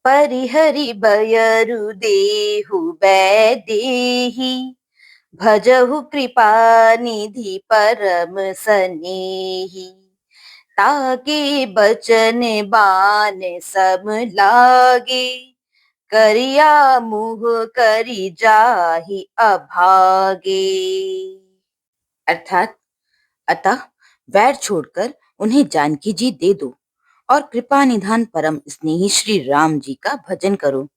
परिहरि बयरु देहु बैदेही भजहु कृपा निधि परम सनेही ताके बचन बान सब लागे करिया मुँह करि जाहि अभागे। अर्थात अतः वैर छोड़कर उन्हें जानकी जी दे दो और कृपा निधान परम स्नेही श्री राम जी का भजन करो।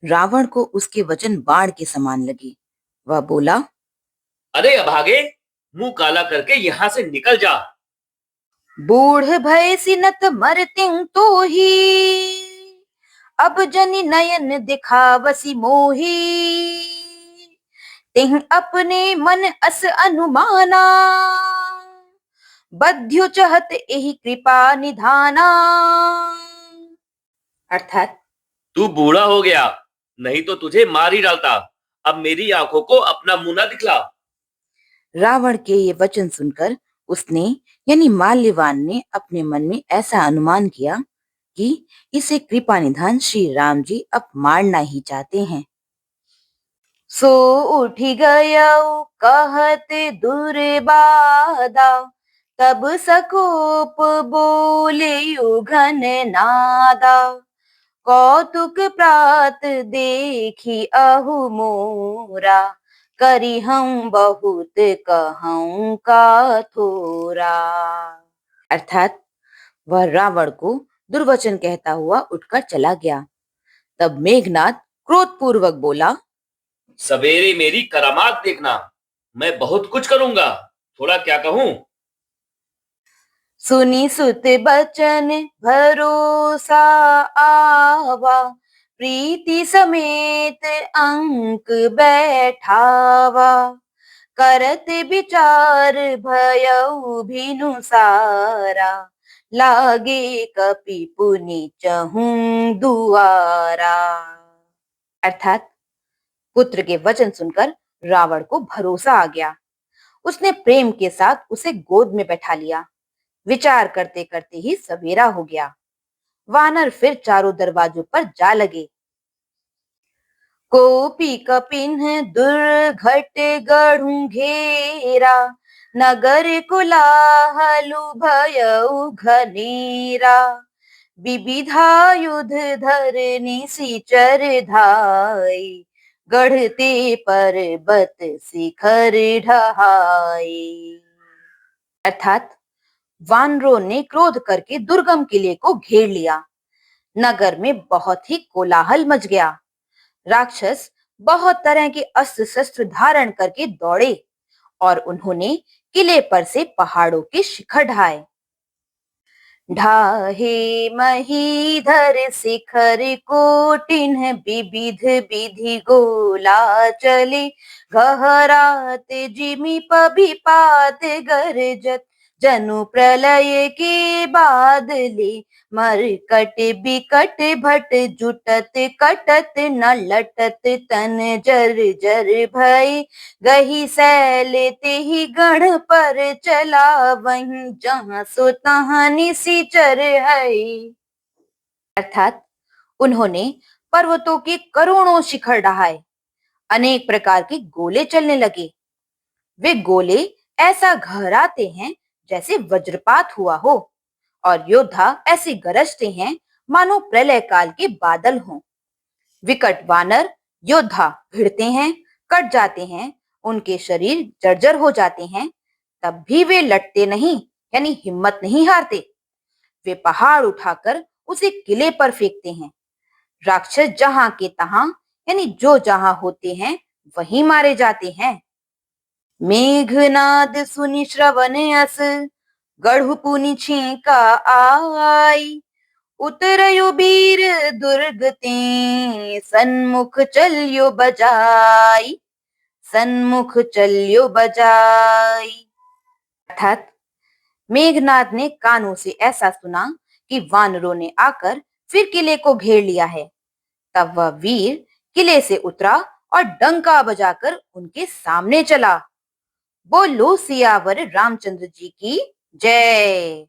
रावण को उसके वचन बाण के समान लगे। वह बोला, अरे अभागे, मुंह काला करके यहाँ से निकल जा। बूढ़ भय सिनत मरत्युं तो ही अब जनि नयन दिखावसी मोही तिह अपने मन अस अनुमाना बध्यो चहत एहि कृपा निधाना। अर्थात तू बूढ़ा हो गया, नहीं तो तुझे मार ही डालता। अब मेरी आंखों को अपना मुंह न दिखला। रावण के ये वचन सुनकर उसने यानी माल्यवान ने अपने मन में ऐसा अनुमान किया कि इसे कृपा निधान श्री राम जी अब मारना ही चाहते हैं। सो उठी गयौ कहत दुर्बाधा तब सकोप बोले घन नादा कौतुक प्रात देखी अहु मोरा करी हम बहुत कहूं का थोरा। अर्थात वह रावण को दुर्वचन कहता हुआ उठकर चला गया। तब मेघनाथ क्रोधपूर्वक बोला, सवेरे मेरी करामात देखना, मैं बहुत कुछ करूंगा, थोड़ा क्या कहूं। सुनी सुत बचन भरोसा आवा प्रीति समेत अंक बैठावा करत विचार भयउ भिनु सारा लागे कपि पुनि चहूं दुआरा। अर्थात पुत्र के वचन सुनकर रावण को भरोसा आ गया। उसने प्रेम के साथ उसे गोद में बैठा लिया। विचार करते करते ही सवेरा हो गया। वानर फिर चारों दरवाजों पर जा लगे। कोपी कपिन्ह दुर्घट गढ़ु घेरा नगर कोलाहलु भयउ घनेरा विविधा युध धरनी सिचर धाई गढ़ते पर्वत शिखर ढहाई। अर्थात वानरों ने क्रोध करके दुर्गम किले को घेर लिया। नगर में बहुत ही कोलाहल मच गया। राक्षस बहुत तरह के अस्त्र शस्त्र धारण करके दौड़े और उन्होंने किले पर से पहाड़ों के शिखर ढाए। ढाहे महीधर शिखर कोटिन्ह विविध विधि गोला चले गहरात जिमि पबिपात गरजत जनु प्रलय के बादले मरकट बिकट भट जुटत कटत न लटत तन जर जर भय गही सैल तेहि गढ़ पर चला वहीं जहां सो तहां निशिचर है। अर्थात उन्होंने पर्वतों के करोड़ों शिखर ढहाए। अनेक प्रकार के गोले चलने लगे। वे गोले ऐसा गहराते हैं जैसे वज्रपात हुआ हो और योद्धा ऐसे गरजते हैं मानो प्रलय काल के बादल हों। विकट वानर योद्धा भिड़ते हैं, कट जाते हैं, उनके शरीर जर्जर हो जाते हैं, तब भी वे लटते नहीं यानी हिम्मत नहीं हारते। वे पहाड़ उठाकर उसे किले पर फेंकते हैं। राक्षस जहां के तहां यानी जो जहां होते हैं वहीं मारे जाते हैं। मेघनाद सुनि श्रवण अस गढ़ु पुनि छींका आई उतरयो वीर दुर्ग ते सन्मुख चलियो बजाई सन्मुख चलियो बजाई। अर्थात मेघनाद ने कानों से ऐसा सुना कि वानरों ने आकर फिर किले को घेर लिया है। तब वह वीर किले से उतरा और डंका बजाकर उनके सामने चला। बोलो सियावर रामचंद्र जी की जय।